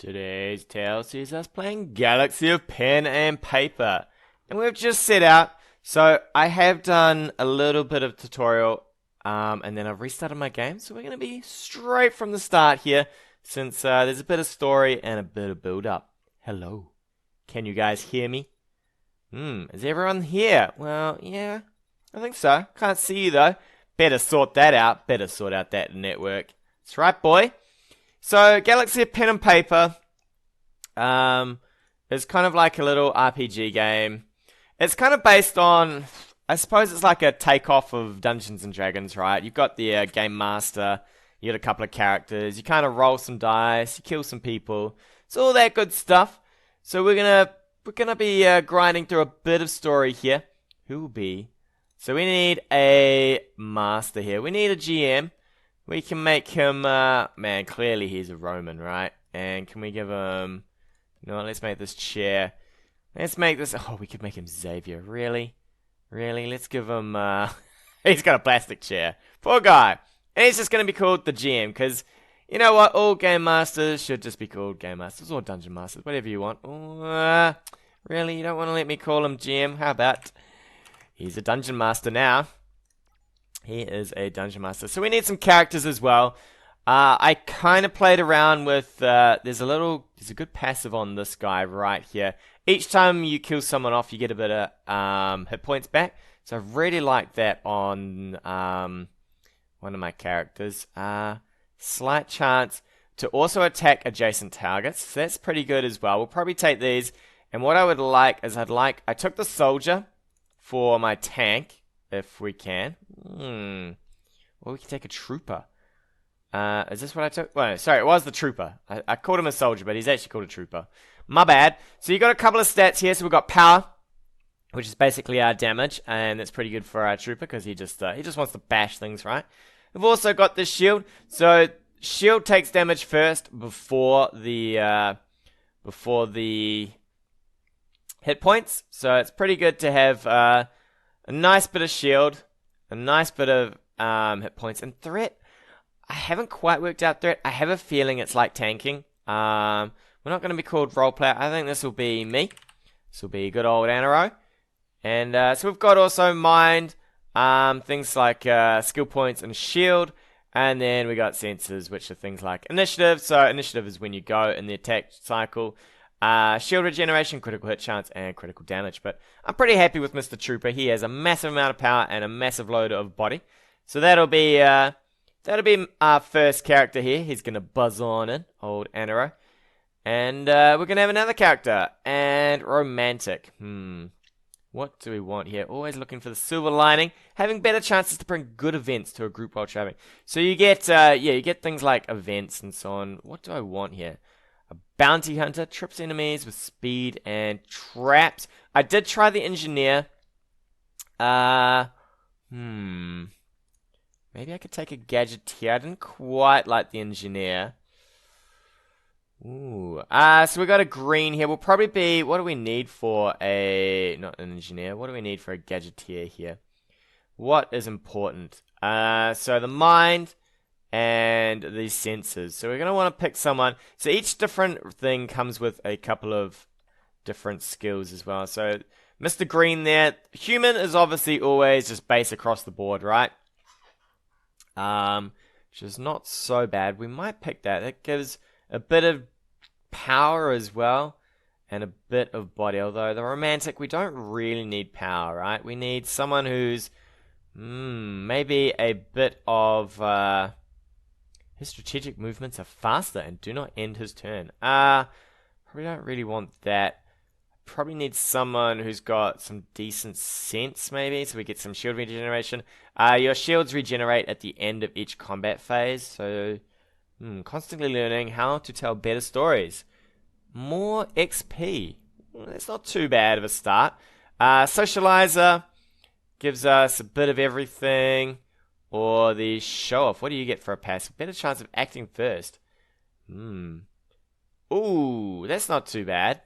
Today's tale sees us playing Galaxy of Pen and Paper. And we've just set out. So I have done a little bit of tutorial and then I've restarted my game. So we're going to be straight from the start here since there's a bit of story and a bit of build up. Hello. Can you guys hear me? Is everyone here? Well, yeah, I think so. Can't see you though. Better sort that out. Better sort out that network. That's right, boy. So, Galaxy of Pen and Paper is kind of like a little RPG game. It's kind of based on, I suppose it's like a takeoff of Dungeons and Dragons, right? You've got the game master, you got a couple of characters, you kind of roll some dice, you kill some people. It's all that good stuff. So we're gonna be grinding through a bit of story here. Who will be? So we need a master here. We need a GM. We can make him, man, clearly he's a Roman, right? And can we give him, you know what, let's make this chair. Let's make this, oh, we could make him Xavier. Really? Really? Let's give him, he's got a plastic chair. Poor guy. And he's just going to be called the GM, because, you know what, all Game Masters should just be called Game Masters, or Dungeon Masters, whatever you want. Really? You don't want to let me call him GM? How about, he's a Dungeon Master now. He is a Dungeon Master. So we need some characters as well. I kind of played around with, there's a good passive on this guy right here. Each time you kill someone off, you get a bit of hit points back. So I really like that on one of my characters. Slight chance to also attack adjacent targets. So that's pretty good as well. We'll probably take these. And what I would like is I took the soldier for my tank. If we can. Well, we can take a trooper. Is this what I took? Well, no, sorry, it was the trooper. I called him a soldier, but he's actually called a trooper. My bad. So you got a couple of stats here. So we've got power, which is basically our damage, and that's pretty good for our trooper because he just wants to bash things, right? We've also got the shield. So shield takes damage first before the hit points. So it's pretty good to have a nice bit of shield, a nice bit of hit points, and threat. I haven't quite worked out threat. I have a feeling it's like tanking. We're not going to be called roleplay. I think this will be me. This will be good old Anaro. And so we've got also mind, things like skill points and shield. And then we got senses, which are things like initiative. So initiative is when you go in the attack cycle. Shield regeneration, critical hit chance, and critical damage. But I'm pretty happy with Mr. Trooper. He has a massive amount of power and a massive load of body. So that'll be our first character here. He's gonna buzz on in, old Anaro. And we're gonna have another character. And romantic. What do we want here? Always looking for the silver lining. Having better chances to bring good events to a group while traveling. So you get you get things like events and so on. What do I want here? A bounty hunter trips enemies with speed and traps. I did try the engineer. Maybe I could take a gadgeteer. I didn't quite like the engineer. Ooh. So we got a green here. We'll probably be. What do we need for a? Not an engineer. What do we need for a gadgeteer here? What is important? So the mind and these sensors. So we're going to want to pick someone. So each different thing comes with a couple of different skills as well. So Mr. Green there. Human is obviously always just base across the board, right? Which is not so bad. We might pick that. It gives a bit of power as well. And a bit of body. Although the romantic, we don't really need power, right? We need someone who's maybe a bit of his strategic movements are faster and do not end his turn. Probably don't really want that. Probably need someone who's got some decent sense, maybe, so we get some shield regeneration. Your shields regenerate at the end of each combat phase, so constantly learning how to tell better stories. More XP. That's not too bad of a start. Socializer gives us a bit of everything. Or the show-off. What do you get for a passive? Better chance of acting first. Ooh, that's not too bad.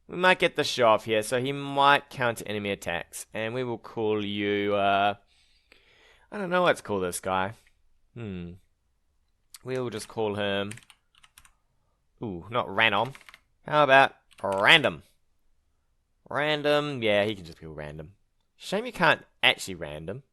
We might get the show-off here, so he might counter enemy attacks. And we will call you, I don't know what to call this guy. We'll just call him Ooh, not random. How about random? Random, yeah, he can just be random. Shame you can't actually random.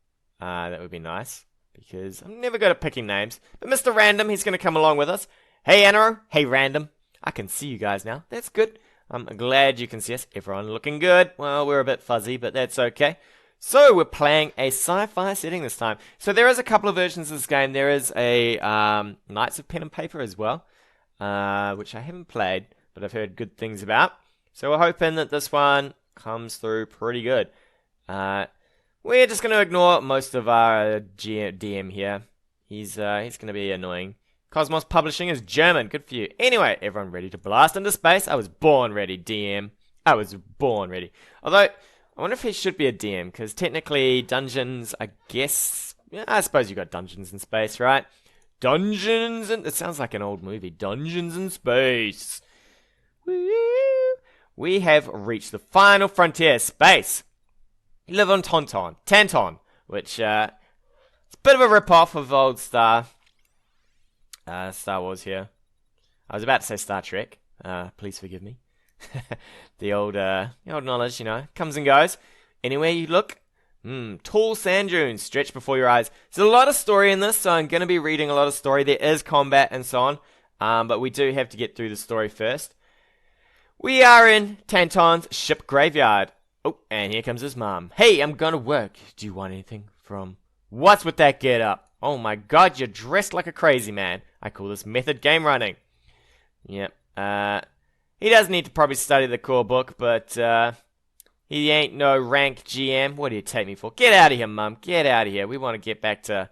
That would be nice, because I'm never good at picking names. But Mr. Random, he's going to come along with us. Hey, Anaro. Hey, Random. I can see you guys now. That's good. I'm glad you can see us. Everyone looking good. Well, we're a bit fuzzy, but that's okay. So, we're playing a sci-fi setting this time. So, there is a couple of versions of this game. There is a Knights of Pen and Paper as well, which I haven't played, but I've heard good things about. So, we're hoping that this one comes through pretty good. We're just going to ignore most of our DM here. He's going to be annoying. Cosmos Publishing is German. Good for you. Anyway, everyone ready to blast into space? I was born ready, DM. I was born ready. Although, I wonder if he should be a DM, because technically dungeons, I guess... Yeah, I suppose you got dungeons in space, right? Dungeons and... It sounds like an old movie. Dungeons in space. Woo! We have reached the final frontier, space. You live on Tanton, which, it's a bit of a rip-off of old Star Wars here. I was about to say Star Trek. Please forgive me. the old knowledge, comes and goes. Anywhere you look, tall sand dunes stretch before your eyes. There's a lot of story in this, so I'm going to be reading a lot of story. There is combat and so on, but we do have to get through the story first. We are in Tanton's ship graveyard. Oh, and here comes his mom. Hey, I'm gonna work. Do you want anything from... What's with that get up? Oh my god, you're dressed like a crazy man. I call this method game running. Yep. He does need to probably study the core book, but he ain't no rank GM. What do you take me for? Get out of here, mum. Get out of here. We want to get back to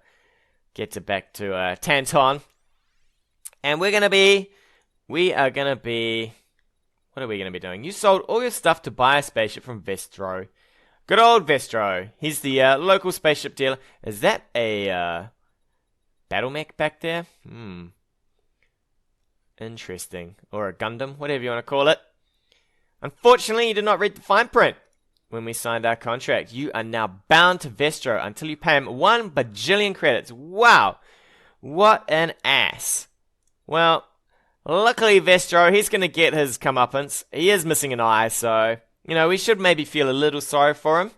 Tanton. And we are gonna be what are we going to be doing? You sold all your stuff to buy a spaceship from Vestro. Good old Vestro. He's the local spaceship dealer. Is that a battle mech back there? Interesting. Or a Gundam, whatever you want to call it. Unfortunately, you did not read the fine print when we signed our contract. You are now bound to Vestro until you pay him 1 bajillion credits. Wow. What an ass. Well... Luckily, Vestro, he's going to get his comeuppance. He is missing an eye, so, we should maybe feel a little sorry for him.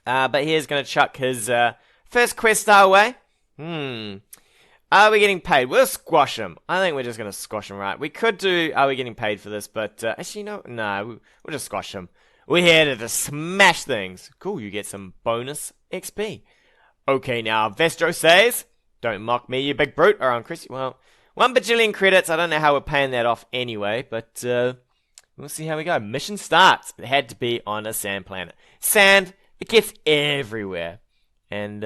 But he is going to chuck his first quest star away. Are we getting paid? We'll squash him. I think we're just going to squash him, right? We could do, are we getting paid for this? But, actually, no, we'll just squash him. We're here to just smash things. Cool, you get some bonus XP. Okay, now, Vestro says, don't mock me, you big brute, or I'm Chris. Well... 1 bajillion credits, I don't know how we're paying that off anyway, but we'll see how we go. Mission starts. It had to be on a sand planet. Sand, it gets everywhere. And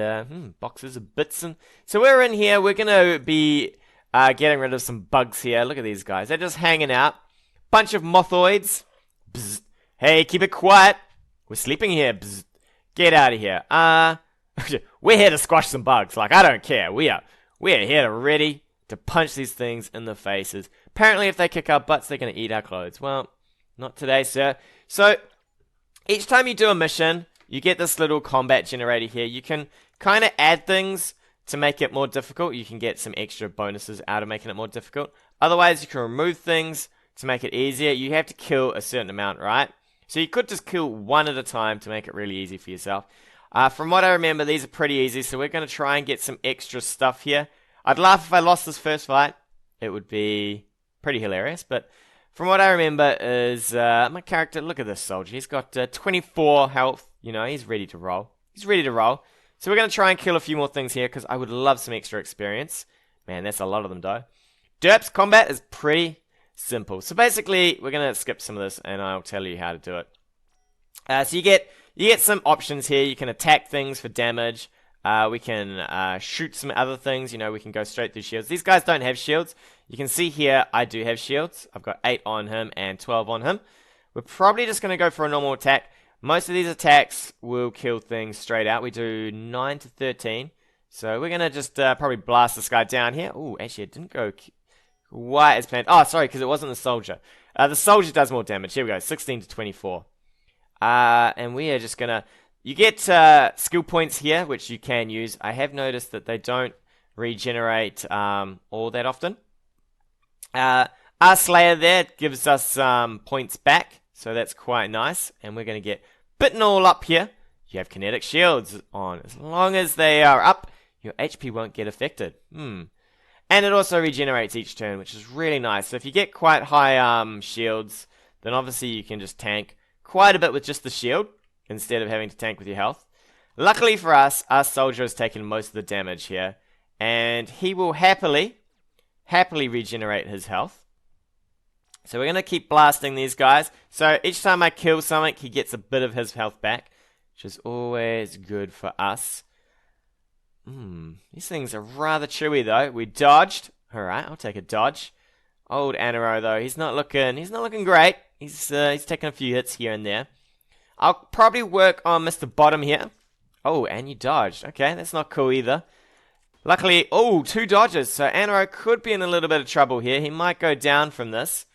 boxes of bits. So we're in here, we're going to be getting rid of some bugs here. Look at these guys, they're just hanging out. Bunch of mothoids. Bzz. Hey, keep it quiet. We're sleeping here. Bzz. Get out of here. We're here to squash some bugs. Like, I don't care. We're here to ready to punch these things in the faces. Apparently, if they kick our butts, they're going to eat our clothes. Well, not today, sir. So, each time you do a mission, you get this little combat generator here. You can kind of add things to make it more difficult. You can get some extra bonuses out of making it more difficult. Otherwise, you can remove things to make it easier. You have to kill a certain amount, right? So you could just kill one at a time to make it really easy for yourself. From what I remember, these are pretty easy, so we're going to try and get some extra stuff here. I'd laugh if I lost this first fight. It would be pretty hilarious, but from what I remember is my character, look at this soldier. He's got 24 health. He's ready to roll. So we're going to try and kill a few more things here because I would love some extra experience. Man, that's a lot of them, though. Derp's combat is pretty simple. So basically, we're going to skip some of this and I'll tell you how to do it. So you get some options here. You can attack things for damage. We can shoot some other things. We can go straight through shields. These guys don't have shields. You can see here, I do have shields. I've got 8 on him and 12 on him. We're probably just going to go for a normal attack. Most of these attacks will kill things straight out. We do 9 to 13. So we're going to just probably blast this guy down here. Oh, actually, it didn't go quite as planned. Oh, sorry, because it wasn't the soldier. The soldier does more damage. Here we go, 16 to 24. And we are just going to... You get skill points here, which you can use. I have noticed that they don't regenerate all that often. Our Slayer there gives us some points back, so that's quite nice. And we're going to get bitten all up here. You have kinetic shields on. As long as they are up, your HP won't get affected. And it also regenerates each turn, which is really nice. So if you get quite high shields, then obviously you can just tank quite a bit with just the shield, instead of having to tank with your health. Luckily for us, our soldier has taken most of the damage here, and he will happily regenerate his health. So we're going to keep blasting these guys. So each time I kill something, he gets a bit of his health back, which is always good for us. These things are rather chewy though. We dodged. Alright, I'll take a dodge. Old Anaro though, he's not looking great. He's taking a few hits here and there. I'll probably work on Mr. Bottom here. Oh, and you dodged. Okay, that's not cool either. Luckily, 2 dodges. So Anaro could be in a little bit of trouble here. He might go down from this.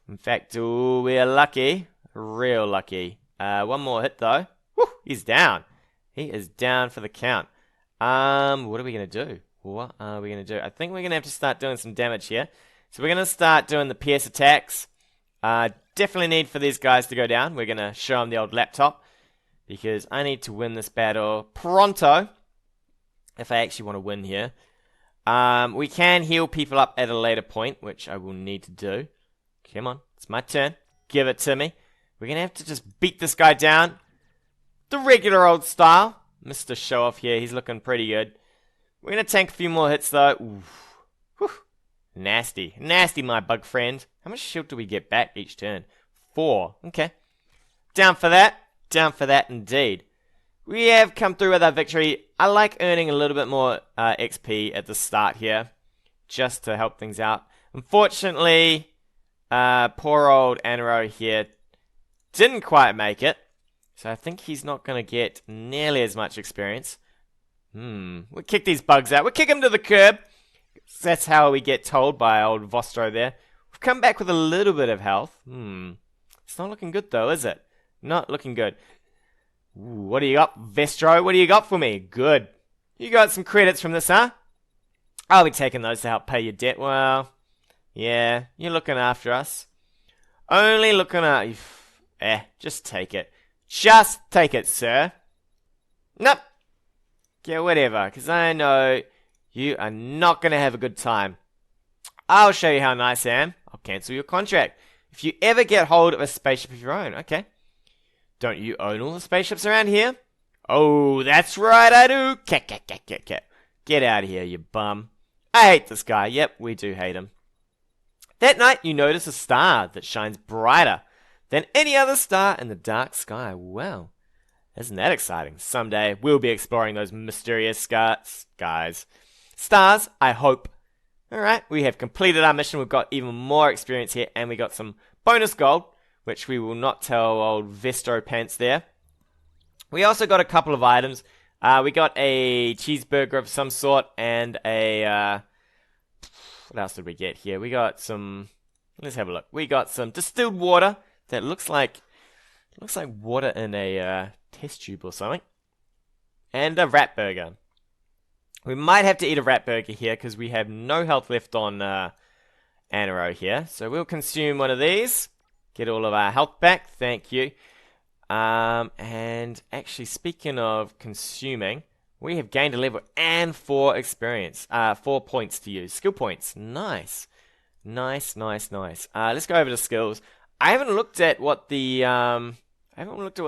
In fact, we are lucky. Real lucky. One more hit though. Woo, he's down. He is down for the count. What are we going to do? What are we going to do? I think we're going to have to start doing some damage here. So we're going to start doing the pierce attacks. Definitely need for these guys to go down. We're going to show them the old laptop, because I need to win this battle pronto if I actually want to win here. We can heal people up at a later point, which I will need to do. Come on, it's my turn. Give it to me. We're going to have to just beat this guy down the regular old style. Mr. Show Off here, he's looking pretty good. We're going to tank a few more hits though. Whew. Nasty. Nasty, my bug friend. How much shield do we get back each turn? 4. Okay. Down for that. Down for that indeed. We have come through with our victory. I like earning a little bit more XP at the start here, just to help things out. Unfortunately, poor old Anaro here didn't quite make it. So I think he's not going to get nearly as much experience. We'll kick these bugs out. We'll kick him to the curb. That's how we get told by old Vostro there. We've come back with a little bit of health. It's not looking good though, is it? Not looking good. Ooh, what do you got, Vestro? What do you got for me? Good. You got some credits from this, huh? I'll be taking those to help pay your debt. Well, yeah, you're looking after us. Only looking at... just take it. Just take it, sir. Nope. Yeah, whatever, because I know you are not going to have a good time. I'll show you how nice I am. I'll cancel your contract. If you ever get hold of a spaceship of your own, okay. Don't you own all the spaceships around here? Oh, that's right, I do. Cat. Get out of here, you bum. I hate this guy. Yep, we do hate him. That night, you notice a star that shines brighter than any other star in the dark sky. Wow, isn't that exciting? Someday, we'll be exploring those mysterious skies. Stars, I hope. Alright, we have completed our mission. We've got even more experience here, and we got some bonus gold, which we will not tell old Vesto Pants there. We also got a couple of items. We got a cheeseburger of some sort, and a... what else did we get here? We got some... Let's have a look. We got some distilled water that looks like water in a test tube or something. And a rat burger. We might have to eat a rat burger here because we have no health left on Anaro here. So we'll consume one of these. Get all of our health back. Thank you. And actually, speaking of consuming, we have gained a level and 4 experience. 4 points to use. Skill points. Nice. Nice. Let's go over to skills. I haven't looked at what the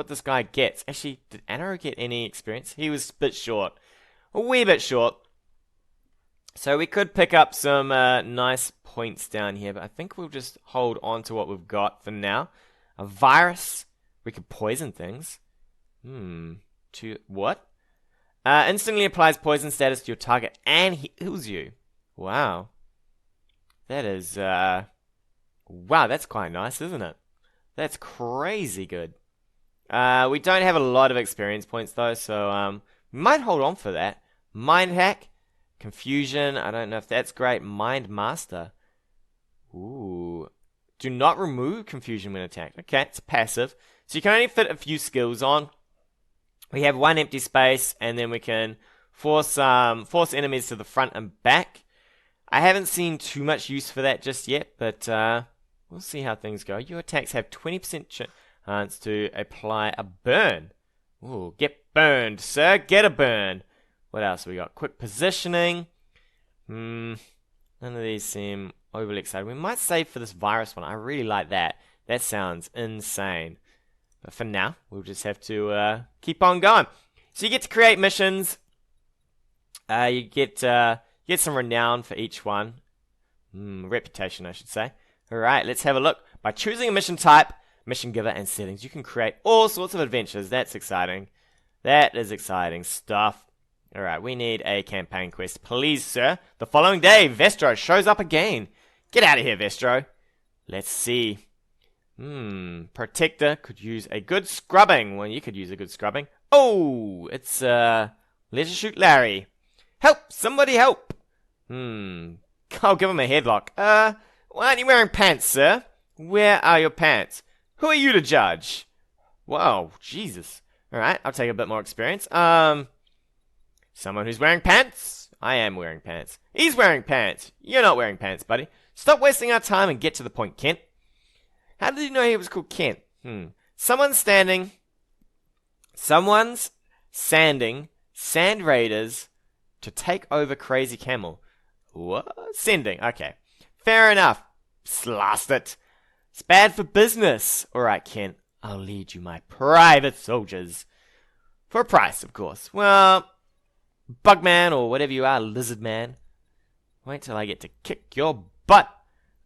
this guy gets. Actually, did Anaro get any experience? He was a bit short. A wee bit short. So we could pick up some nice points down here, but I think we'll just hold on to what we've got for now. A virus. We could poison things. What? Instantly applies poison status to your target and heals you. Wow. That is, wow, that's quite nice, isn't it? That's crazy good. We don't have a lot of experience points though, so we might hold on for that. Mind hack, confusion, I don't know if that's great. Mind master. Ooh. Do not remove confusion when attacked. Okay, it's passive. So you can only fit a few skills on. We have 1 empty space, and then we can force enemies to the front and back. I haven't seen too much use for that just yet, but we'll see how things go. Your attacks have 20% chance to apply a burn. Ooh, get burned, sir. Get a burn. What else we got? Quick positioning. None of these seem overly exciting. We might save for this virus one. I really like that. That sounds insane. But for now, we'll just have to keep on going. So you get to create missions. You get some renown for each one. Reputation, I should say. Alright, let's have a look. By choosing a mission type, mission giver, and settings, you can create all sorts of adventures. That's exciting. That is exciting stuff. Alright, we need a campaign quest. Please, sir. The following day, Vestro shows up again. Get out of here, Vestro. Let's see. Protector could use a good scrubbing. Well, you could use a good scrubbing. Oh, it's, Leisure Shoot Larry. Help! Somebody help! I'll give him a headlock. Why aren't you wearing pants, sir? Where are your pants? Who are you to judge? Whoa, Jesus. Alright, I'll take a bit more experience. Someone who's wearing pants? I am wearing pants. He's wearing pants. You're not wearing pants, buddy. Stop wasting our time and get to the point, Kent. How did you know he was called Kent? Someone's sanding sand raiders to take over Crazy Camel. What? Sending. Okay. Fair enough. Blast it. It's bad for business. Alright, Kent. I'll lead you my private soldiers. For a price, of course. Well, Bugman or whatever you are, Lizard Man. Wait till I get to kick your butt.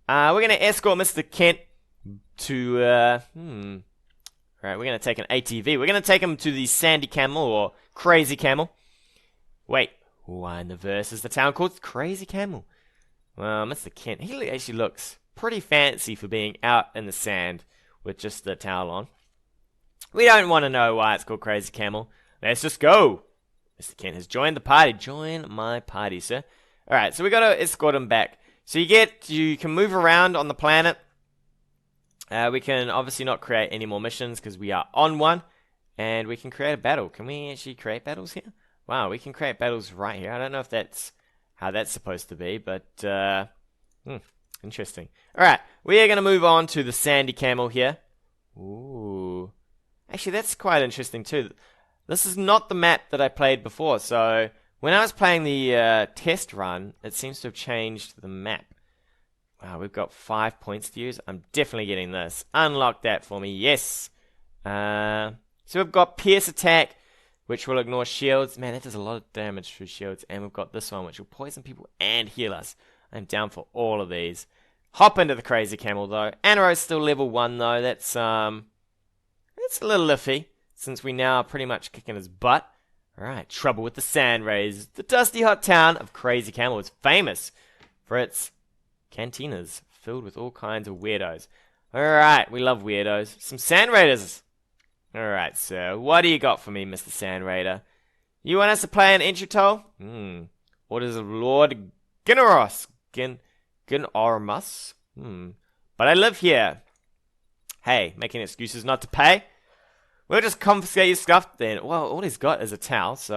We're going to escort Mr. Kent to, Alright, we're going to take an ATV. We're going to take him to the Sandy Camel or Crazy Camel. Wait, why in the verse is the town called Crazy Camel? Well, Mr. Kent, he actually looks pretty fancy for being out in the sand with just the towel on. We don't want to know why it's called Crazy Camel. Let's just go. Mr. Kent has joined the party. Join my party, sir. Alright, so we got to escort him back. So you can move around on the planet. We can obviously not create any more missions because we are on one. And we can create a battle. Can we actually create battles here? Wow, we can create battles right here. I don't know if that's how that's supposed to be, but interesting. Alright, we are going to move on to the Sandy Camel here. Ooh. Actually, that's quite interesting too. This is not the map that I played before, so when I was playing the test run, it seems to have changed the map. Wow, we've got 5 points to use. I'm definitely getting this. Unlock that for me, yes. So we've got Pierce Attack, which will ignore shields. Man, that does a lot of damage through shields. And we've got this one, which will poison people and heal us. I'm down for all of these. Hop into the Crazy Camel, though. Anaro's still level 1, though. That's a little iffy, since we now are pretty much kicking his butt. Alright, trouble with the sand rays. The dusty hot town of Crazy Camel is famous for its cantinas filled with all kinds of weirdos. Alright, we love weirdos. Some sand raiders. Alright, sir. What do you got for me, Mr. Sand Raider? You want us to play an entry toll? Orders of Lord Generos. Ormus. But I live here. Hey, making excuses not to pay? We'll just confiscate your stuff then. Well, all he's got is a towel, so,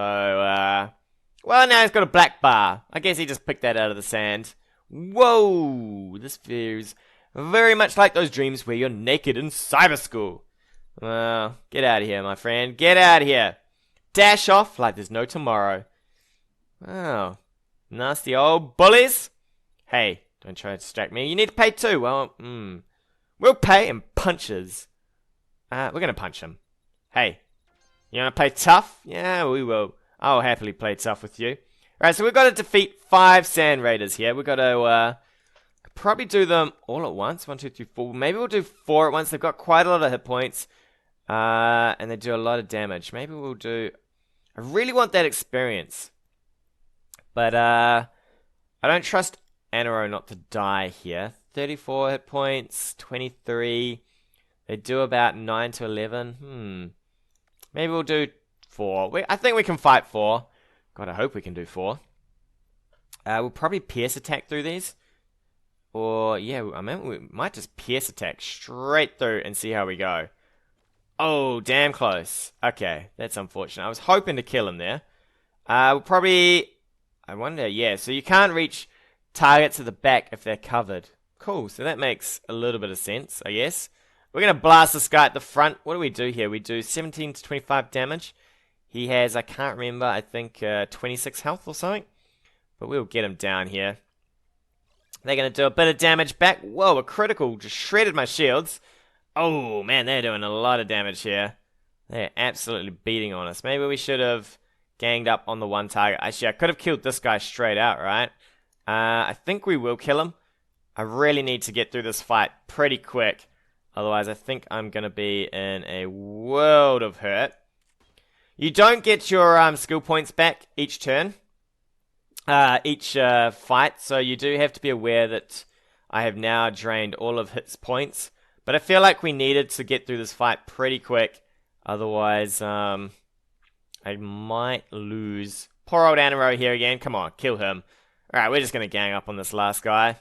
well, now he's got a black bar. I guess he just picked that out of the sand. Whoa! This feels very much like those dreams where you're naked in cyber school. Well, get out of here, my friend. Get out of here. Dash off like there's no tomorrow. Wow. Nasty old bullies. Hey, don't try to distract me. You need to pay too. Well, we'll pay in punches. We're going to punch him. Hey, you want to play tough? Yeah, we will. I'll happily play tough with you. Alright, so we've got to defeat 5 Sand Raiders here. We've got to probably do them all at once. 1, 2, 3, 4. Maybe we'll do 4 at once. They've got quite a lot of hit points. And they do a lot of damage. Maybe we'll do... I really want that experience. But I don't trust Anaro not to die here. 34 hit points, 23. They do about 9 to 11. Maybe we'll do 4. I think we can fight 4. God, I hope we can do 4. We'll probably pierce attack through these. Or, yeah, I mean, we might just pierce attack straight through and see how we go. Oh, damn close. Okay, that's unfortunate. I was hoping to kill him there. We'll probably... I wonder, yeah, so you can't reach targets at the back if they're covered. Cool, so that makes a little bit of sense, I guess. We're going to blast this guy at the front. What do we do here? We do 17 to 25 damage. He has, I can't remember, I think 26 health or something. But we'll get him down here. They're going to do a bit of damage back. Whoa, a critical. Just shredded my shields. Oh, man, they're doing a lot of damage here. They're absolutely beating on us. Maybe we should have ganged up on the one target. Actually, I could have killed this guy straight out, right? I think we will kill him. I really need to get through this fight pretty quick. Otherwise, I think I'm going to be in a world of hurt. You don't get your skill points back each turn. Each fight. So you do have to be aware that I have now drained all of his points. But I feel like we needed to get through this fight pretty quick. Otherwise, I might lose. Poor old Anaro here again. Come on, kill him. Alright, we're just going to gang up on this last guy.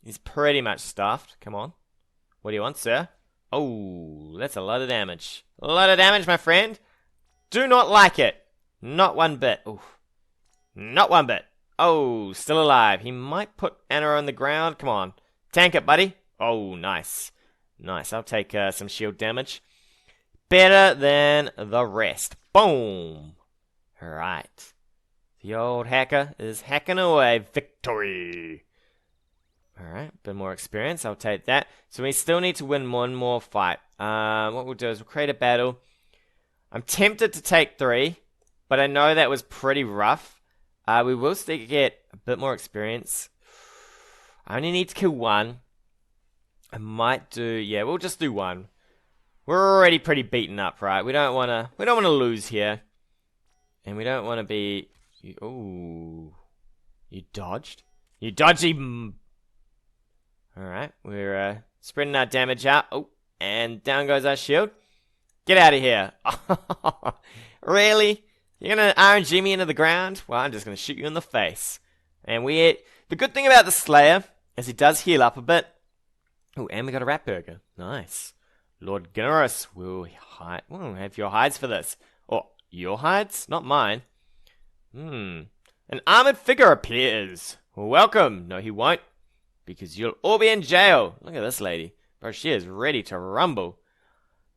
He's pretty much stuffed. Come on. What do you want, sir? Oh, that's a lot of damage. A lot of damage, my friend. Do not like it. Not one bit. Ooh. Not one bit. Oh, still alive. He might put Anaro on the ground. Come on. Tank it, buddy. Oh, nice. Nice. I'll take some shield damage. Better than the rest. Boom. Alright. The old hacker is hacking away. Victory. Alright, a bit more experience. I'll take that. So we still need to win one more fight. What we'll do is we'll create a battle. I'm tempted to take 3, but I know that was pretty rough. We will still get a bit more experience. I only need to kill 1. I might do, yeah, we'll just do 1. We're already pretty beaten up, right? We don't want to lose here. And we don't want to be, ooh. You dodged? You dodgy. Alright, we're spreading our damage out. Oh, and down goes our shield. Get out of here. Really? You're going to RNG me into the ground? Well, I'm just going to shoot you in the face. And the good thing about the Slayer is he does heal up a bit. Oh, and we got a rat burger. Nice. Lord Generous will have your hides for this. Or your hides? Not mine. An armored figure appears. Welcome. No, he won't. Because you'll all be in jail. Look at this lady. Bro, she is ready to rumble.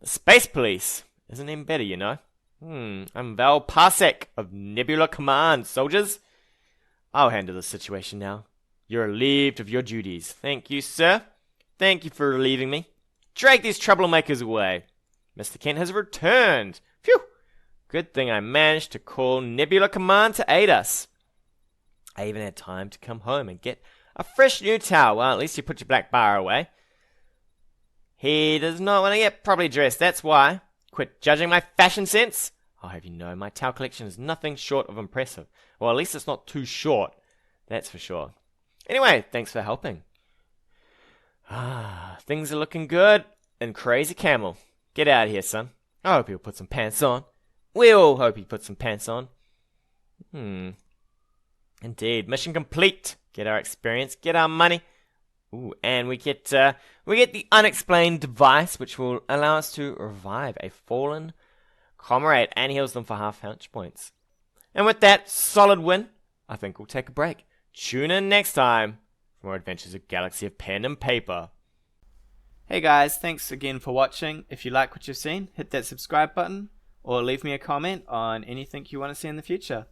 The Space Police. Isn't even better, you know. I'm Val Parsec of Nebula Command, soldiers. I'll handle the situation now. You're relieved of your duties. Thank you, sir. Thank you for relieving me. Drag these troublemakers away. Mr. Kent has returned. Phew. Good thing I managed to call Nebula Command to aid us. I even had time to come home and get a fresh new towel. Well, at least you put your black bar away. He does not want to get properly dressed. That's why. Quit judging my fashion sense. I'll have you know my towel collection is nothing short of impressive. Well, at least it's not too short. That's for sure. Anyway, thanks for helping. Things are looking good in Crazy Camel. Get out of here, son. I hope he'll put some pants on. We all hope he puts some pants on. Indeed. Mission complete. Get our experience. Get our money. Ooh, and we get the unexplained device, which will allow us to revive a fallen comrade and heals them for half punch points. And with that solid win, I think we'll take a break. Tune in next time for more adventures of Galaxy of Pen and Paper. Hey guys, thanks again for watching. If you like what you've seen, hit that subscribe button or leave me a comment on anything you want to see in the future.